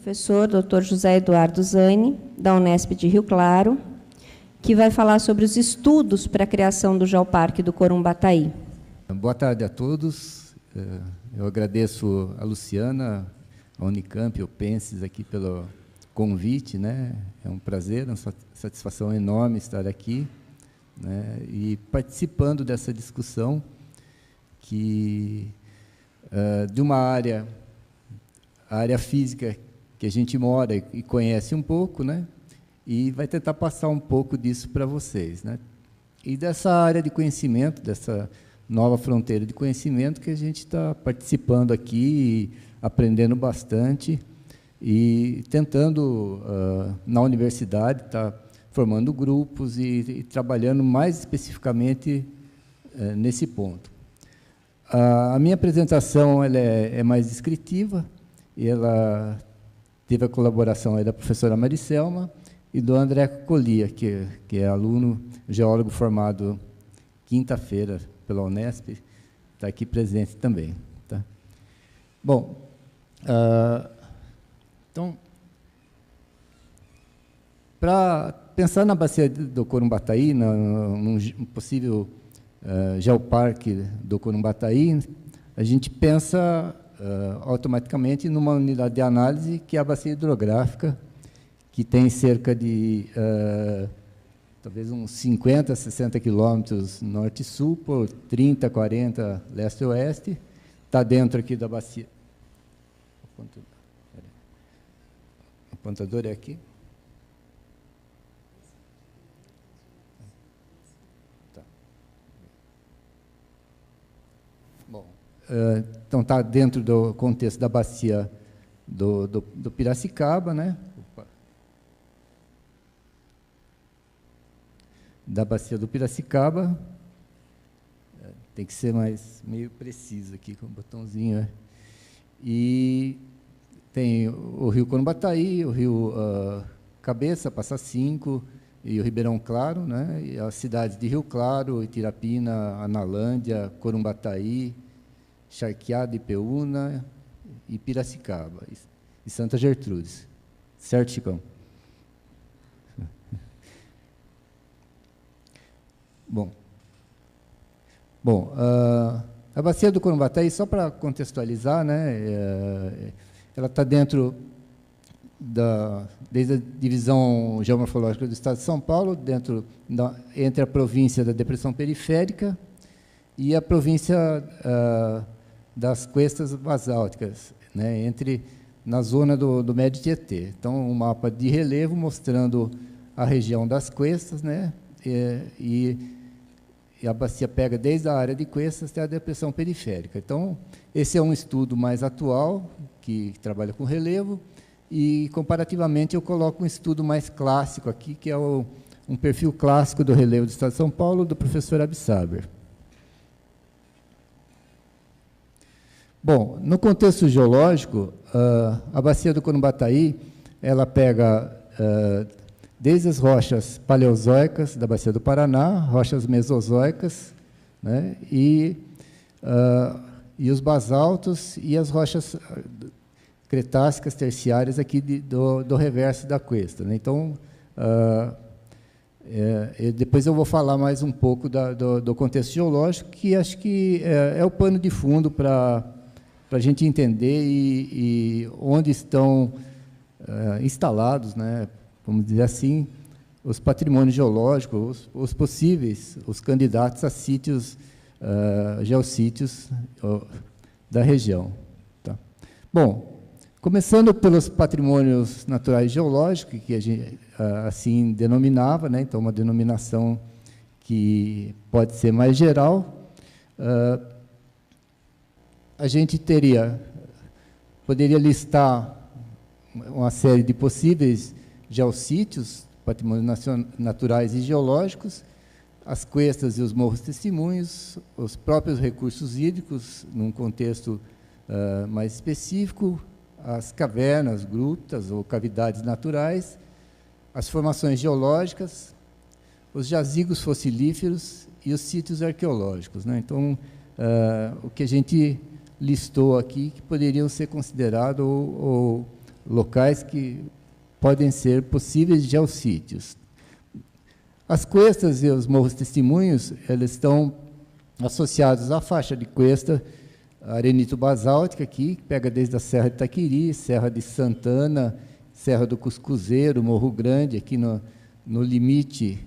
professor Dr. José Eduardo Zani, da Unesp de Rio Claro, que vai falar sobre os estudos para a criação do Geoparque do Corumbataí. Boa tarde a todos. Eu agradeço a Luciana, a Unicamp, o Penses, aqui pelo convite, né? É um prazer, uma satisfação enorme estar aqui, né? E participando dessa discussão que de uma área, a área física que a gente mora e conhece um pouco, né? E vai tentar passar um pouco disso para vocês, né? E dessa área de conhecimento, dessa nova fronteira de conhecimento que a gente está participando aqui, aprendendo bastante e tentando, na universidade, estar formando grupos e trabalhando mais especificamente nesse ponto. A minha apresentação ela é mais descritiva, e ela teve a colaboração aí da professora Maricelma e do André Colia, que é aluno, geólogo formado quinta-feira pela Unesp, está aqui presente também. Tá? Bom, então, para pensar na bacia do Corumbataí, num possível geoparque do Corumbataí, a gente pensa automaticamente numa unidade de análise, que é a bacia hidrográfica, que tem cerca de, talvez, uns 50, 60 quilômetros norte e sul, por 30, 40 leste e oeste, está dentro aqui da bacia. O apontador é aqui. Tá. Bom, então está dentro do contexto da bacia do Piracicaba, né? Da bacia do Piracicaba, tem que ser meio preciso aqui com o botãozinho, e tem o rio Corumbataí, o rio Cabeça, Passa Cinco, e o Ribeirão Claro, né? E as cidades de Rio Claro, Itirapina, Analândia, Corumbataí, Charqueada, Ipeúna, e Piracicaba, e Santa Gertrudes. Certo, Chicão? Bom, a bacia do Corumbataí, só para contextualizar, né, ela está dentro desde a divisão geomorfológica do Estado de São Paulo, entre a província da Depressão Periférica e a província das Cuestas Basálticas, né, na zona do Médio Tietê. Então, um mapa de relevo mostrando a região das cuestas, né, e a bacia pega desde a área de cuestas até a depressão periférica. Então, esse é um estudo mais atual, que trabalha com relevo, e, comparativamente, eu coloco um estudo mais clássico aqui, que é um perfil clássico do relevo do Estado de São Paulo, do professor Absaber. Bom, no contexto geológico, a bacia do Corumbataí, ela pega desde as rochas paleozoicas da bacia do Paraná, rochas mesozoicas, né, e os basaltos e as rochas cretácicas terciárias aqui do reverso da cuesta, né. Então, depois eu vou falar mais um pouco do contexto geológico, que acho que é o pano de fundo para a gente entender e onde estão instalados, né, vamos dizer assim, os patrimônios geológicos, os possíveis, os candidatos a sítios, geossítios da região. Tá? Bom, começando pelos patrimônios naturais geológicos, que a gente assim denominava, né? Então, uma denominação que pode ser mais geral, a gente poderia listar uma série de possíveis geossítios, patrimônios naturais e geológicos, as cuestas e os morros testemunhos, os próprios recursos hídricos, num contexto mais específico, as cavernas, grutas ou cavidades naturais, as formações geológicas, os jazigos fossilíferos e os sítios arqueológicos, né? Então, o que a gente listou aqui, que poderiam ser considerados ou locais que podem ser possíveis geossítios. As cuestas e os morros testemunhos, eles estão associados à faixa de cuesta arenito-basáltica, aqui, que pega desde a Serra de Itaquiri, Serra de Santana, Serra do Cuscuzeiro, Morro Grande, aqui no limite,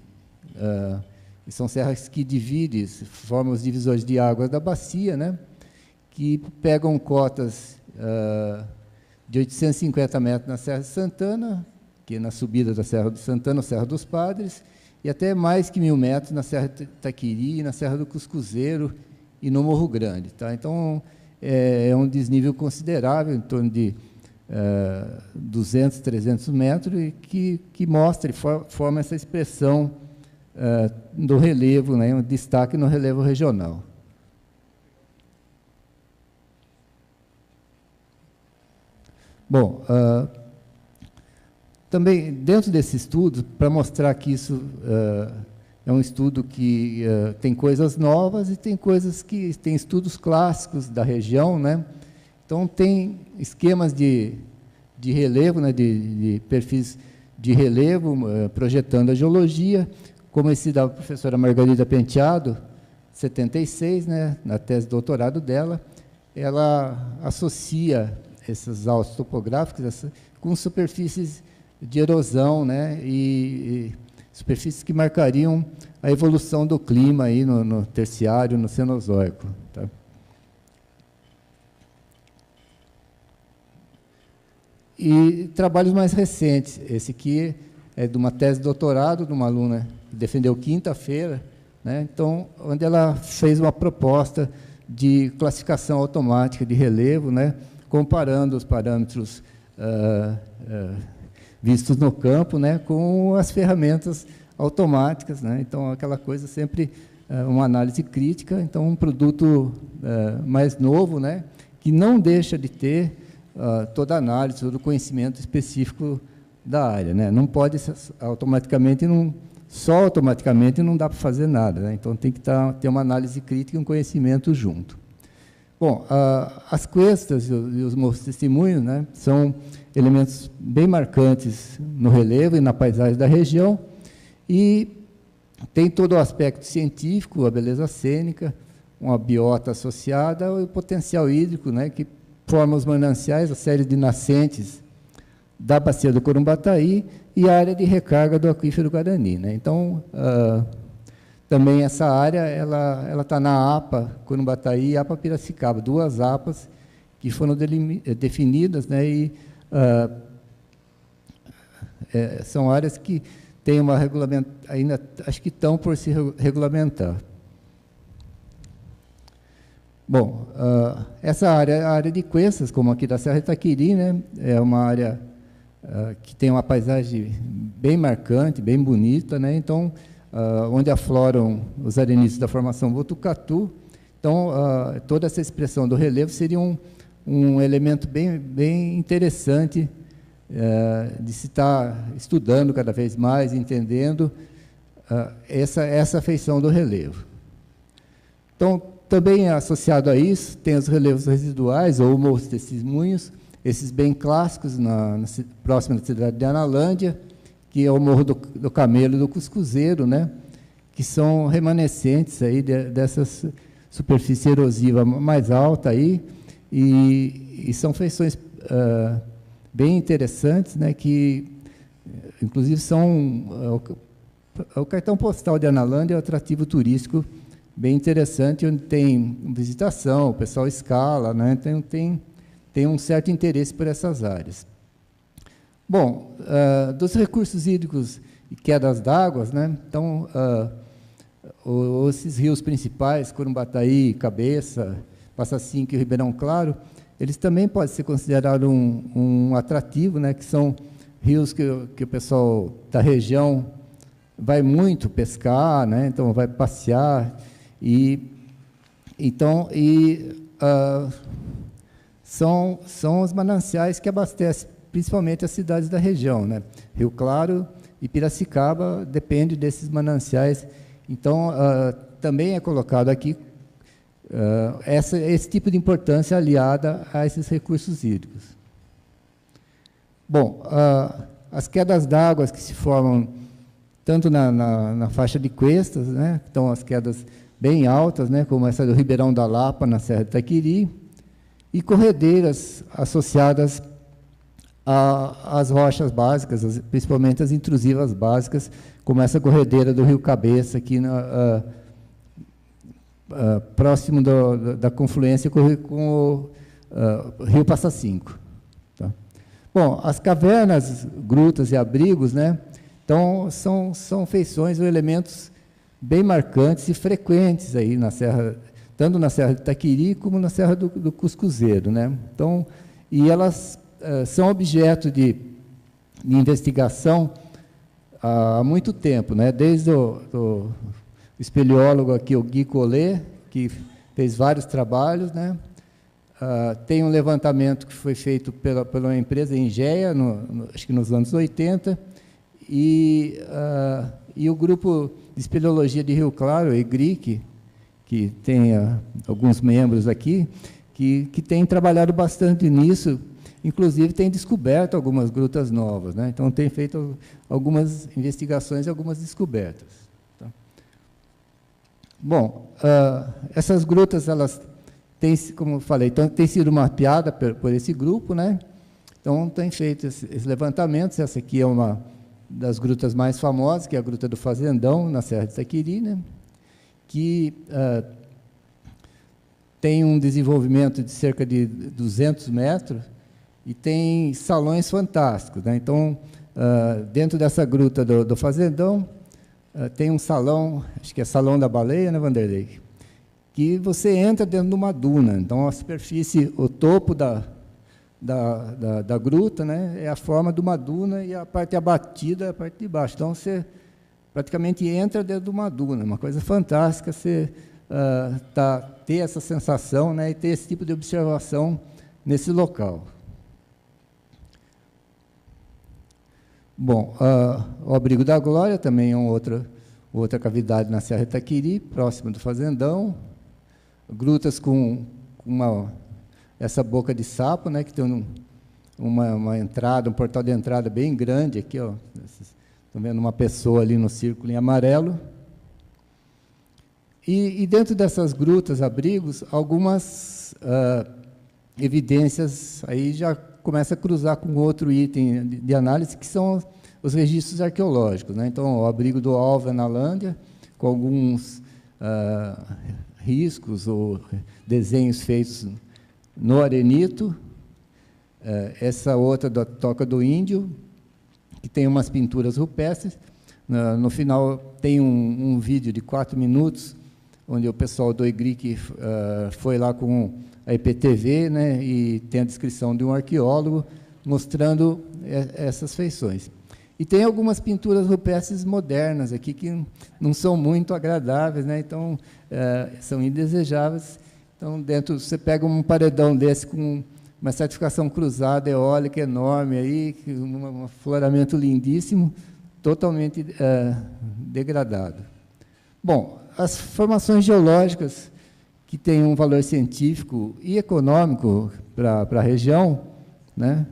são serras que dividem, formam os divisores de águas da bacia, né, que pegam cotas de 850 metros na Serra de Santana, que é na subida da Serra de Santana, Serra dos Padres, e até mais que 1.000 metros na Serra de Itaquiri, na Serra do Cuscuzeiro e no Morro Grande. Tá? Então, é um desnível considerável, em torno de 200, 300 metros, e que mostra e forma essa expressão do relevo, né, um destaque no relevo regional. Bom, também, dentro desse estudo, para mostrar que isso é um estudo que tem coisas novas e tem coisas que tem estudos clássicos da região, né? Então, tem esquemas de relevo, né, de perfis de relevo, projetando a geologia, como esse da professora Margarida Penteado, 76, né, na tese de doutorado dela, ela associa esses autos topográficos com superfícies de erosão, né, e superfícies que marcariam a evolução do clima aí no terciário, no Cenozoico. Tá? E trabalhos mais recentes, esse aqui é de uma tese de doutorado de uma aluna que defendeu quinta-feira, né, então, onde ela fez uma proposta de classificação automática de relevo, né, comparando os parâmetros vistos no campo, né, com as ferramentas automáticas, né? Então, aquela coisa sempre uma análise crítica, então um produto mais novo, né, que não deixa de ter toda a análise, todo o conhecimento específico da área, né? Não pode automaticamente, só automaticamente não dá para fazer nada, né? Então tem que ter uma análise crítica e um conhecimento junto. Bom, as cuestas e os morros testemunhos, né, são elementos bem marcantes no relevo e na paisagem da região, e tem todo o aspecto científico, a beleza cênica, uma biota associada e o potencial hídrico, né, que forma os mananciais, a série de nascentes da bacia do Corumbataí e a área de recarga do aquífero Guarani, né? Então, também essa área ela está na APA Corumbataí e APA Piracicaba, duas APAs que foram definidas, né, e são áreas que têm uma regulamentação, ainda acho que estão por se regulamentar. Bom, essa área é a área de cuestas, como aqui da Serra de Itaquiri, né, é uma área que tem uma paisagem bem marcante, bem bonita, né, então, onde afloram os arenitos da formação Botucatu. Então, toda essa expressão do relevo seria um elemento bem interessante de se estar estudando cada vez mais, entendendo essa feição do relevo. Então, também associado a isso, tem os relevos residuais, ou morros testemunhos, esses bem clássicos, próximo da cidade de Analândia, que é o Morro do Camelo e do Cuscuzeiro, né, que são remanescentes aí dessa superfície erosiva mais alta aí, e são feições bem interessantes, né, que, inclusive, são o cartão postal de Analândia, é um atrativo turístico bem interessante, onde tem visitação, o pessoal escala, né, tem um certo interesse por essas áreas. Bom, dos recursos hídricos e quedas d'água, né, então, esses rios principais, Corumbataí, Cabeça, Passa Cinco e Ribeirão Claro, eles também podem ser considerados um atrativo, né, que são rios que o pessoal da região vai muito pescar, né, então vai passear, são os mananciais que abastecem principalmente as cidades da região, né? Rio Claro e Piracicaba depende desses mananciais. Então, também é colocado aqui esse tipo de importância aliada a esses recursos hídricos. Bom, as quedas d'água que se formam tanto na faixa de Cuestas, né, então as quedas bem altas, né, como essa do Ribeirão da Lapa, na Serra de Itaquiri, e corredeiras associadas às rochas básicas, principalmente as intrusivas básicas, como essa corredeira do Rio Cabeça, aqui próximo da confluência com o Rio Passa Cinco. Tá? Bom, as cavernas, grutas e abrigos, né, então, são feições ou elementos bem marcantes e frequentes aí na Serra, tanto na Serra de Itaquiri como na Serra do Cuscuzeiro, né? Então, e elas são objeto de investigação há muito tempo, né? Desde o espeleólogo aqui, o Guy Collet, que fez vários trabalhos, né? Tem um levantamento que foi feito pela empresa Engea, acho que nos anos 80, e o grupo de espeleologia de Rio Claro, EGRIC, que tem alguns membros aqui, que tem trabalhado bastante nisso, inclusive tem descoberto algumas grutas novas, né? Então, tem feito algumas investigações e algumas descobertas. Tá? Bom, essas grutas, elas têm, como eu falei, têm sido mapeadas por esse grupo, né? Então, tem feito esses levantamentos. Essa aqui é uma das grutas mais famosas, que é a Gruta do Fazendão, na Serra de Itaquiri, né, que tem um desenvolvimento de cerca de 200 metros e tem salões fantásticos, né? Então, dentro dessa Gruta do Fazendão, tem um salão, acho que é Salão da Baleia, né, Vanderlei? Que você entra dentro de uma duna. Então, a superfície, o topo da gruta, né, é a forma de uma duna, e a parte abatida é a parte de baixo. Então, você praticamente entra dentro de uma duna, uma coisa fantástica você ter essa sensação, né, e ter esse tipo de observação nesse local. Bom, o Abrigo da Glória também é outra cavidade na Serra de Itaquiri, próximo do Fazendão, grutas com essa boca de sapo, né, que tem uma entrada, um portal de entrada bem grande aqui, ó. Estão vendo uma pessoa ali no círculo em amarelo. E dentro dessas grutas, abrigos, algumas evidências aí já começa a cruzar com outro item de análise, que são os registros arqueológicos, né? Então, o abrigo do Alva na Lândia, com alguns riscos ou desenhos feitos no arenito, essa outra da Toca do Índio, que tem umas pinturas rupestres. No final, tem um vídeo de 4 minutos, onde o pessoal do EGRIC foi lá com a IPTV, né, e tem a descrição de um arqueólogo mostrando essas feições. E tem algumas pinturas rupestres modernas aqui que não são muito agradáveis, né, então, são indesejáveis. Então, dentro, você pega um paredão desse com uma certificação cruzada eólica enorme, aí, um afloramento lindíssimo, totalmente degradado. Bom, as formações geológicas que têm um valor científico e econômico para a região, né,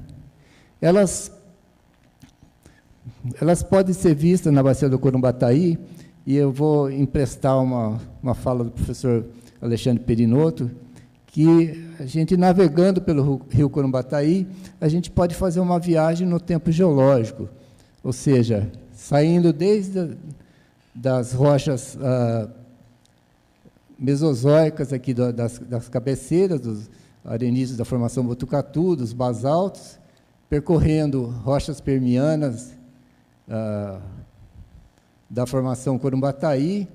elas podem ser vistas na Bacia do Corumbataí, e eu vou emprestar uma fala do professor Alexandre Perinoto, que a gente, navegando pelo rio Corumbataí, a gente pode fazer uma viagem no tempo geológico, ou seja, saindo desde das rochas mesozoicas aqui das cabeceiras, dos areniscos da formação Botucatu, dos basaltos, percorrendo rochas permianas da formação Corumbataí,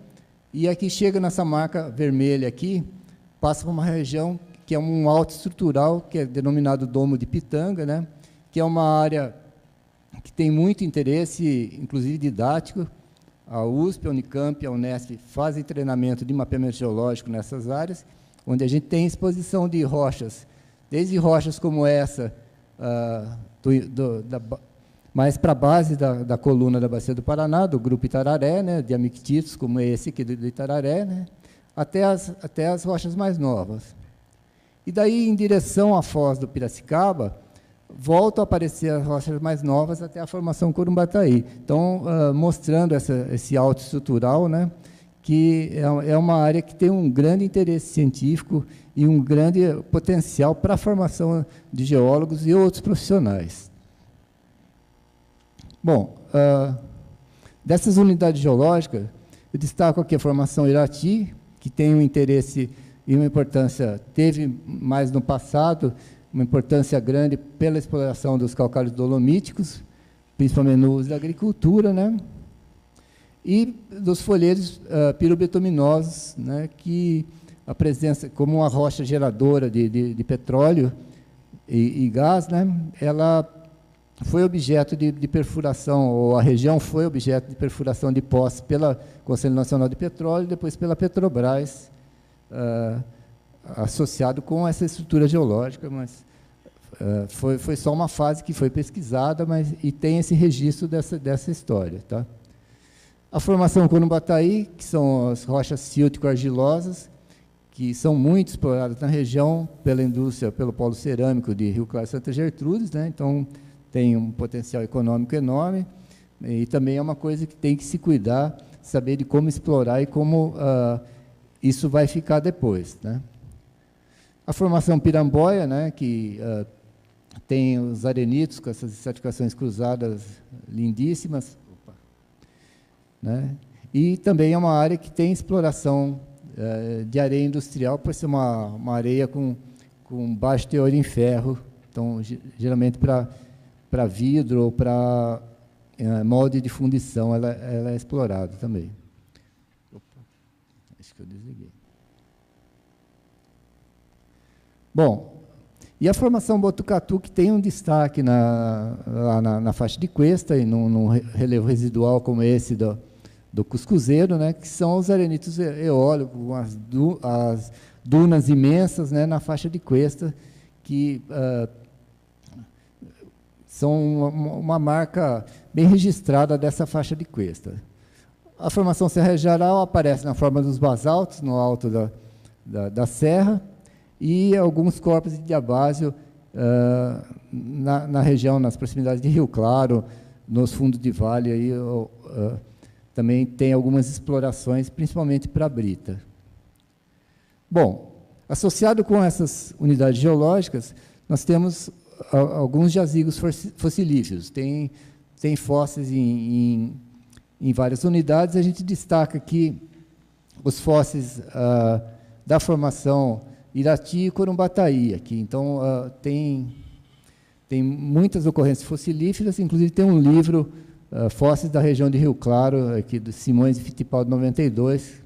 e aqui chega nessa marca vermelha aqui, passa por uma região que é um alto estrutural, que é denominado Domo de Pitanga, né, que é uma área que tem muito interesse, inclusive didático. A USP, a Unicamp e a Unesp fazem treinamento de mapeamento geológico nessas áreas, onde a gente tem exposição de rochas, desde rochas como essa, mais para a base da coluna da Bacia do Paraná, do Grupo Itararé, né, de amictitos, como esse aqui do Itararé, né, até as rochas mais novas. E daí, em direção à foz do Piracicaba, voltam a aparecer as rochas mais novas até a formação Corumbataí. Então, mostrando esse alto estrutural, né, que é uma área que tem um grande interesse científico e um grande potencial para a formação de geólogos e outros profissionais. Bom, dessas unidades geológicas, eu destaco aqui a formação Irati, que tem um interesse e uma importância, teve mais no passado, uma importância grande pela exploração dos calcários dolomíticos, principalmente no uso da agricultura, né? E dos folheiros pirobetuminosos, né, que a presença, como uma rocha geradora de petróleo e gás, né, ela foi objeto de perfuração, ou a região foi objeto de perfuração de poços pela Conselho Nacional de Petróleo e depois pela Petrobras, associado com essa estrutura geológica, mas foi só uma fase que foi pesquisada, e tem esse registro dessa história. Tá? A formação Corumbataí, que são as rochas síltico-argilosas, que são muito exploradas na região pela indústria, pelo polo cerâmico de Rio Claro e Santa Gertrudes, né? Então, tem um potencial econômico enorme, e também é uma coisa que tem que se cuidar, saber de como explorar e como isso vai ficar depois. Né? A formação Piramboia, né, que tem os arenitos com essas estratificações cruzadas lindíssimas, né? E também é uma área que tem exploração de areia industrial, por ser uma areia com baixo teor em ferro, então, geralmente para vidro ou para molde de fundição, ela é explorada também. Opa, acho que eu desliguei. Bom, e a formação Botucatu, que tem um destaque lá na faixa de cuesta e num relevo residual como esse do Cuscuzeiro, né, que são os arenitos eólicos, as dunas imensas, né, na faixa de cuesta, que são uma marca bem registrada dessa faixa de cuesta. A formação Serra Jaral aparece na forma dos basaltos, no alto da serra, e alguns corpos de diabásio na região, nas proximidades de Rio Claro, nos fundos de vale, aí, também tem algumas explorações, principalmente para a brita. Bom, associado com essas unidades geológicas, nós temos alguns jazigos fossilíferos. Tem fósseis em várias unidades. A gente destaca aqui os fósseis da formação Irati e Corumbataí. Aqui. Então, tem muitas ocorrências fossilíferas, inclusive tem um livro, Fósseis da região de Rio Claro, aqui do Simões e Fittipaldi, 92,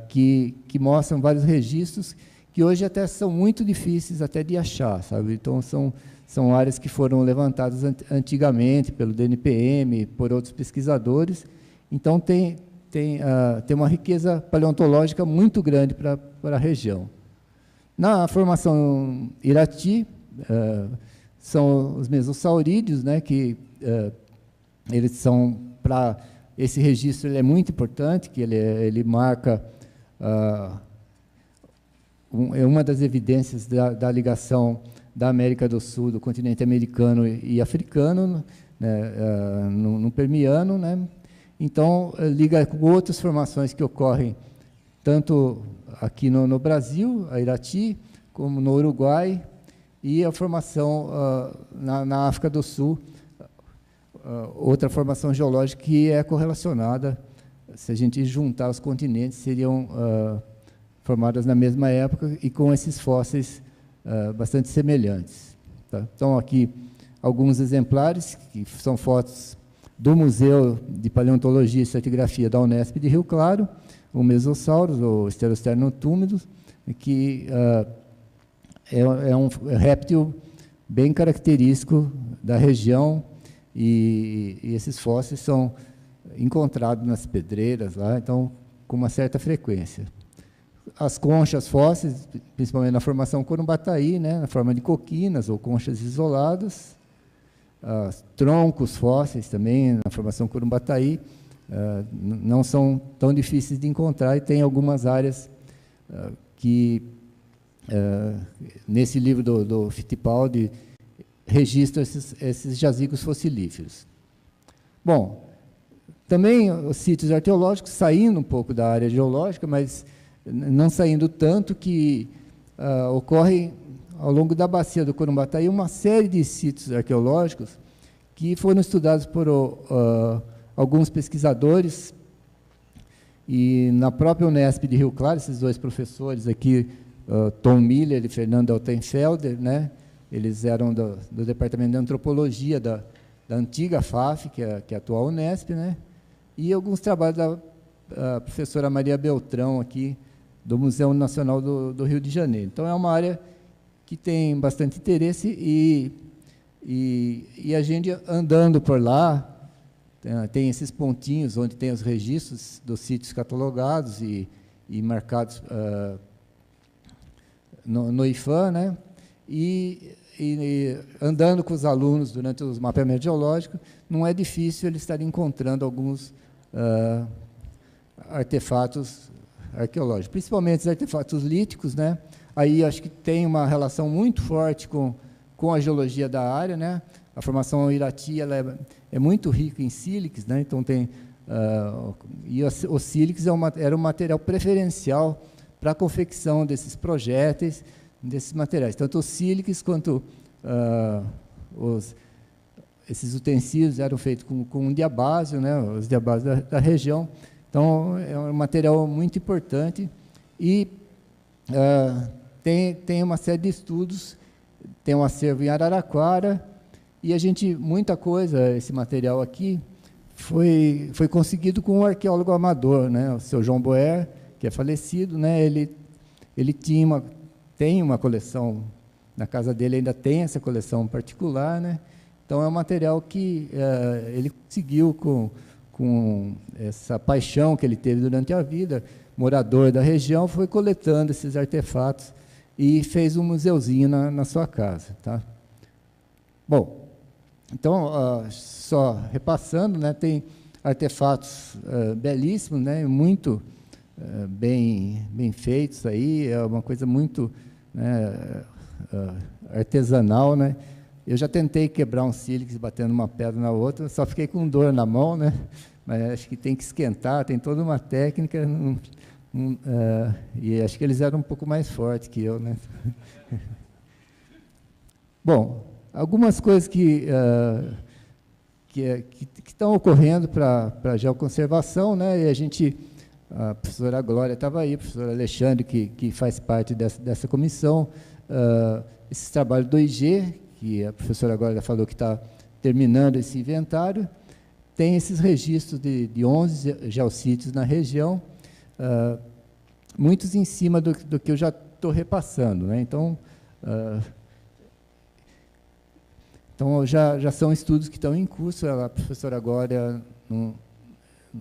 que mostram vários registros que hoje até são muito difíceis até de achar, sabe? Então, são áreas que foram levantadas antigamente pelo DNPM, por outros pesquisadores. Então, tem uma riqueza paleontológica muito grande para a região. Na formação Irati, são os mesossaurídeos, né, que eles são, para esse registro, ele é muito importante, que ele marca uma das evidências da ligação da América do Sul, do continente americano e africano, né, no Permiano, né? Então, liga com outras formações que ocorrem tanto aqui no Brasil, a Irati, como no Uruguai, e a formação na África do Sul, outra formação geológica que é correlacionada, se a gente juntar os continentes, seriam formadas na mesma época e com esses fósseis bastante semelhantes. Tá? Então, aqui, alguns exemplares, que são fotos do Museu de Paleontologia e Estratigrafia da Unesp de Rio Claro, o Mesossauros, ou Sterosternotúmidos, que é um réptil bem característico da região, e esses fósseis são encontrados nas pedreiras, lá, então, com uma certa frequência. As conchas fósseis, principalmente na formação Corumbataí, né, na forma de coquinas ou conchas isoladas, troncos fósseis também, na formação Corumbataí, não são tão difíceis de encontrar, e tem algumas áreas que, nesse livro do Fittipaldi, registram esses jazigos fossilíferos. Bom, também os sítios arqueológicos, saindo um pouco da área geológica, mas não saindo tanto, que ocorre ao longo da bacia do Corumbataí uma série de sítios arqueológicos que foram estudados por alguns pesquisadores, e na própria Unesp de Rio Claro, esses dois professores aqui, Tom Miller e Fernando Altenfelder, né, eles eram do Departamento de Antropologia da antiga FAF, que é a atual Unesp, né, e alguns trabalhos da professora Maria Beltrão, aqui, do Museu Nacional do Rio de Janeiro. Então, é uma área que tem bastante interesse, e a gente, andando por lá, tem esses pontinhos onde tem os registros dos sítios catalogados e marcados no IFAM, né? E andando com os alunos durante os mapeamentos geológicos, não é difícil eles estarem encontrando alguns artefatos arqueológicos, principalmente os artefatos líticos, né? Aí acho que tem uma relação muito forte com a geologia da área, né? A formação Irati, ela é muito rica em sílices, né? Então tem e o sílice era um material preferencial para a confecção desses projéteis, desses materiais, tanto os sílices quanto esses utensílios eram feitos com diabásio, né? Os diabásios da região. Então é um material muito importante, e tem uma série de estudos, tem um acervo em Araraquara, e muita coisa, esse material aqui, foi conseguido com um arqueólogo amador, né, o seu João Boer, que é falecido, né, ele tem uma coleção, na casa dele ainda tem essa coleção particular, né, então é um material que ele conseguiu com essa paixão que ele teve durante a vida, morador da região, foi coletando esses artefatos e fez um museuzinho na sua casa. Tá? Bom, então, só repassando, né, tem artefatos belíssimos, né, muito bem feitos aí, é uma coisa muito, né, artesanal, né. Eu já tentei quebrar um sílice batendo uma pedra na outra, só fiquei com dor na mão, né, mas acho que tem que esquentar, tem toda uma técnica, e acho que eles eram um pouco mais fortes que eu, né. Bom, algumas coisas que estão ocorrendo para a geoconservação, né, e a professora Glória estava aí, o professor Alexandre, que faz parte dessa comissão, esses trabalhos do IG, que a professora Glória falou que está terminando esse inventário, tem esses registros de 11 geossítios na região, muitos em cima do que eu já estou repassando, né, então já são estudos que estão em curso. A professora Glória, não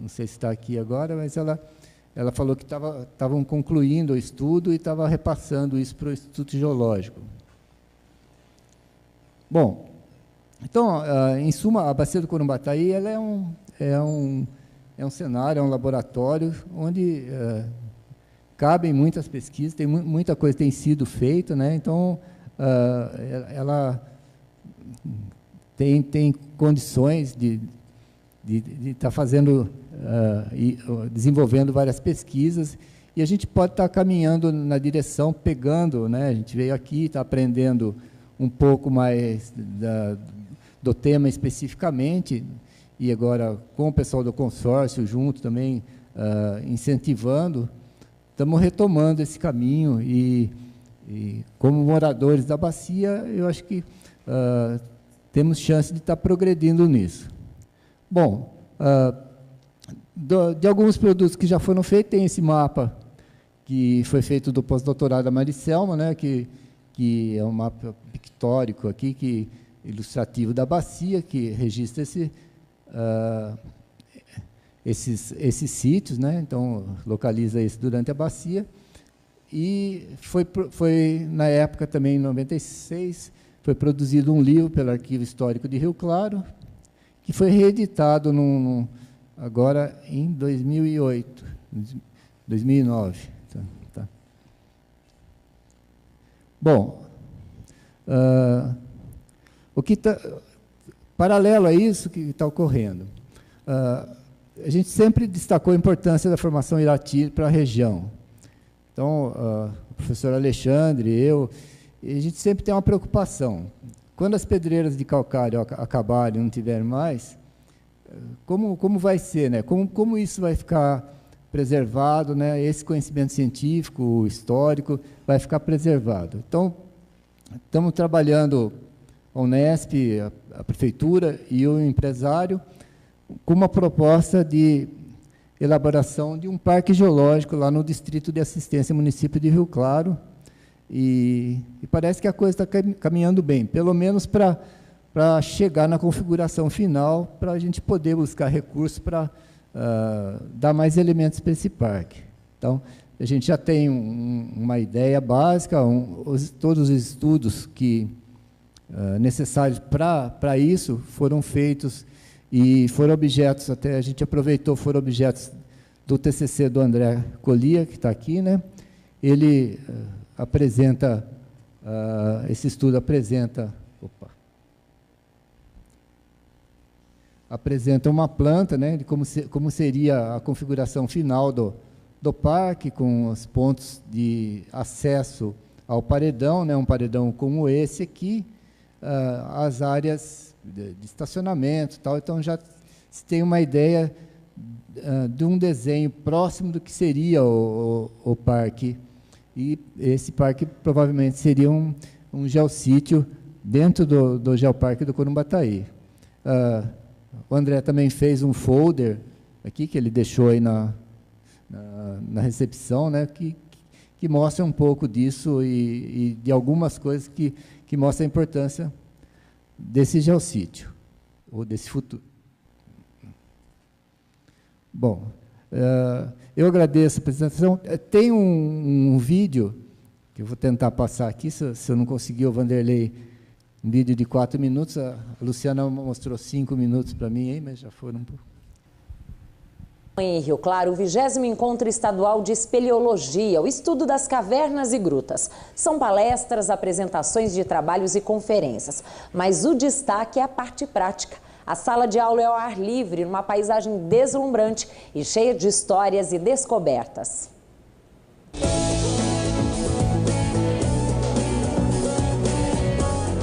sei se está aqui agora, mas ela falou que estavam concluindo o estudo e estava repassando isso para o Instituto Geológico. Bom, então, em suma, a Bacia do Corumbataí ela é um cenário, é um laboratório onde cabem muitas pesquisas, muita coisa tem sido feita, né? Então, ela tem condições de estar fazendo, desenvolvendo várias pesquisas, e a gente pode estar caminhando na direção, pegando, né, a gente veio aqui, está aprendendo um pouco mais do tema especificamente, e agora com o pessoal do consórcio junto também, incentivando, estamos retomando esse caminho, e como moradores da bacia, eu acho que temos chance de estar progredindo nisso. Bom, de alguns produtos que já foram feitos, tem esse mapa que foi feito do pós-doutorado da Maricelma, né, que é um mapa pictórico aqui, ilustrativo da bacia, que registra esses sítios, né, então localiza isso durante a bacia, e foi na época também, em 96, foi produzido um livro pelo Arquivo Histórico de Rio Claro, que foi reeditado agora em 2008, 2009. 2009. Tá. Bom, O que está paralelo a isso que está ocorrendo, a gente sempre destacou a importância da formação Irati para a região. Então, o professor Alexandre, a gente sempre tem uma preocupação. Quando as pedreiras de calcário acabarem e não tiverem mais, como vai ser, né? Como isso vai ficar preservado, né? Esse conhecimento científico, histórico, vai ficar preservado. Então, estamos trabalhando a Unesp, a prefeitura e o empresário com uma proposta de elaboração de um parque geológico lá no Distrito de Assistência, município de Rio Claro, e parece que a coisa está caminhando bem, pelo menos para chegar na configuração final, para a gente poder buscar recursos para dar mais elementos para esse parque. Então, a gente já tem uma ideia básica, todos os estudos necessários para isso foram feitos e foram objetos, até a gente aproveitou, foram objetos do TCC do André Colia, que está aqui, né? Ele apresenta, esse estudo apresenta uma planta, né, de como seria a configuração final do parque, com os pontos de acesso ao paredão, né, um paredão como esse aqui, as áreas de estacionamento, tal. Então já se tem uma ideia de um desenho próximo do que seria o parque. E esse parque provavelmente seria um geossítio dentro do Geoparque do Corumbataí. O André também fez um folder aqui, que ele deixou aí na recepção, né, que mostra um pouco disso e de algumas coisas que mostram a importância desse geossítio, ou desse futuro. Bom, eu agradeço a apresentação. Tem um vídeo, que eu vou tentar passar aqui, se eu não conseguir, o Vanderlei, um vídeo de 4 minutos, a Luciana mostrou 5 minutos para mim, aí, mas já foram um pouco. Em Rio Claro, o 20º Encontro Estadual de Espeleologia, o estudo das cavernas e grutas. São palestras, apresentações de trabalhos e conferências, mas o destaque é a parte prática. A sala de aula é ao ar livre, numa paisagem deslumbrante e cheia de histórias e descobertas.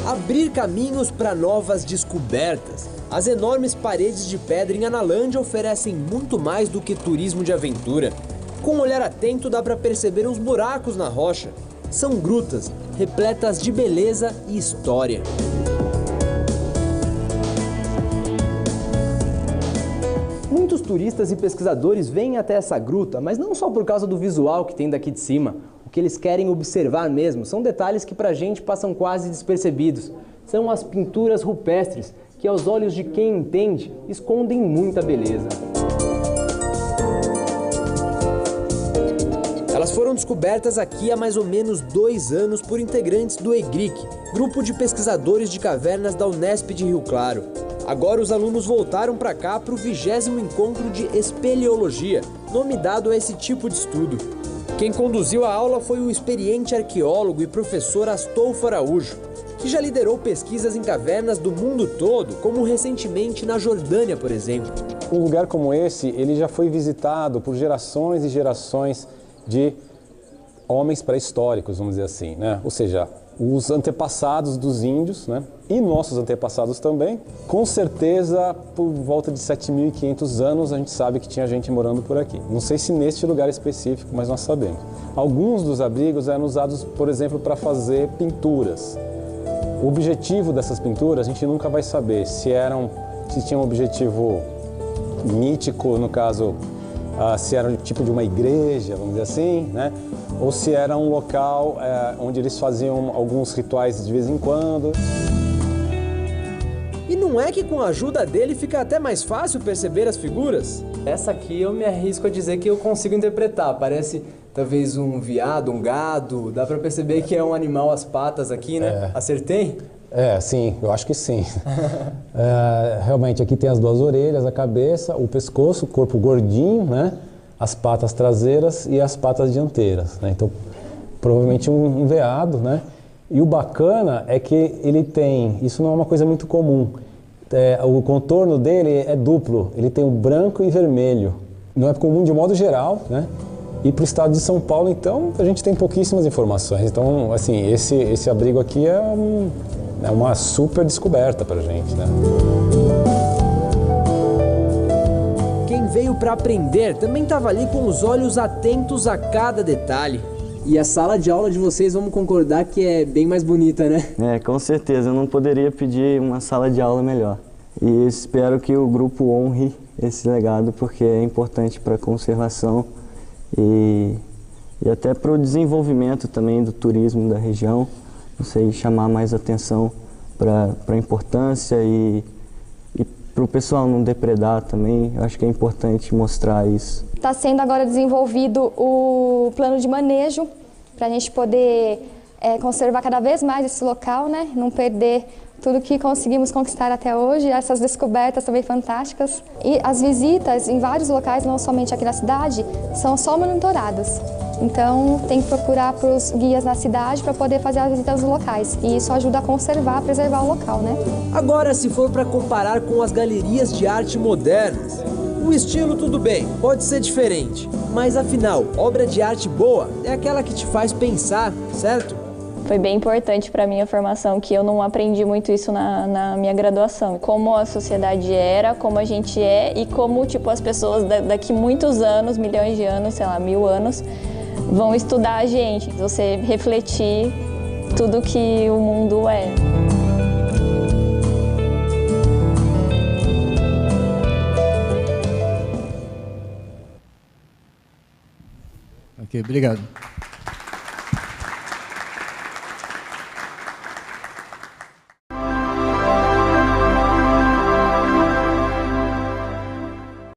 Abrir caminhos para novas descobertas. As enormes paredes de pedra em Analândia oferecem muito mais do que turismo de aventura. Com um olhar atento dá para perceber os buracos na rocha. São grutas, repletas de beleza e história. Muitos turistas e pesquisadores vêm até essa gruta, mas não só por causa do visual que tem daqui de cima. O que eles querem observar mesmo são detalhes que pra gente passam quase despercebidos. São as pinturas rupestres, que aos olhos de quem entende, escondem muita beleza. Elas foram descobertas aqui há mais ou menos 2 anos por integrantes do EGRIC, grupo de pesquisadores de cavernas da Unesp de Rio Claro. Agora os alunos voltaram para cá para o 20º Encontro de Espeleologia, nome dado a esse tipo de estudo. Quem conduziu a aula foi o experiente arqueólogo e professor Astolfo Araújo, que já liderou pesquisas em cavernas do mundo todo, como recentemente na Jordânia, por exemplo. Um lugar como esse, ele já foi visitado por gerações e gerações de homens pré-históricos, vamos dizer assim, né? Ou seja, os antepassados dos índios, né? E nossos antepassados também. Com certeza, por volta de 7.500 anos, a gente sabe que tinha gente morando por aqui. Não sei se neste lugar específico, mas nós sabemos. Alguns dos abrigos eram usados, por exemplo, para fazer pinturas. O objetivo dessas pinturas, a gente nunca vai saber se tinha um objetivo mítico, no caso, se era um tipo de uma igreja, vamos dizer assim, né? Ou se era um local onde eles faziam alguns rituais de vez em quando. E não é que com a ajuda dele fica até mais fácil perceber as figuras? Essa aqui eu me arrisco a dizer que eu consigo interpretar. Parece talvez um veado, um gado. Dá pra perceber que é um animal, as patas aqui, né? Acertei? Sim, eu acho que sim. Realmente, aqui tem as 2 orelhas, a cabeça, o pescoço, o corpo gordinho, né? As patas traseiras e as patas dianteiras, né? Então, provavelmente um veado, né? E o bacana é que ele tem, isso não é uma coisa muito comum, o contorno dele é duplo, ele tem o branco e vermelho. Não é comum de modo geral, né? E para o estado de São Paulo, então, a gente tem pouquíssimas informações. Então, assim, esse abrigo aqui é uma super descoberta para a gente, né? Quem veio para aprender também estava ali com os olhos atentos a cada detalhe. E a sala de aula de vocês, vamos concordar que é bem mais bonita, né? Com certeza, eu não poderia pedir uma sala de aula melhor. E espero que o grupo honre esse legado, porque é importante para a conservação e até para o desenvolvimento também do turismo da região. Não sei, chamar mais atenção para a importância e para o pessoal não depredar também. Eu acho que é importante mostrar isso. Está sendo agora desenvolvido o plano de manejo para a gente poder conservar cada vez mais esse local, né? Não perder tudo que conseguimos conquistar até hoje, essas descobertas também fantásticas. E as visitas em vários locais, não somente aqui na cidade, são só monitoradas. Então tem que procurar para os guias na cidade para poder fazer as visitas nos locais. E isso ajuda a conservar, a preservar o local, né? Agora, se for para comparar com as galerias de arte modernas, o estilo tudo bem, pode ser diferente. Mas afinal, obra de arte boa é aquela que te faz pensar, certo? Foi bem importante para a minha formação, que eu não aprendi muito isso na minha graduação. Como a sociedade era, como a gente é e como as pessoas daqui muitos anos, milhões de anos, sei lá, 1000 anos, vão estudar a gente. Você refletir tudo que o mundo é. Ok, obrigado.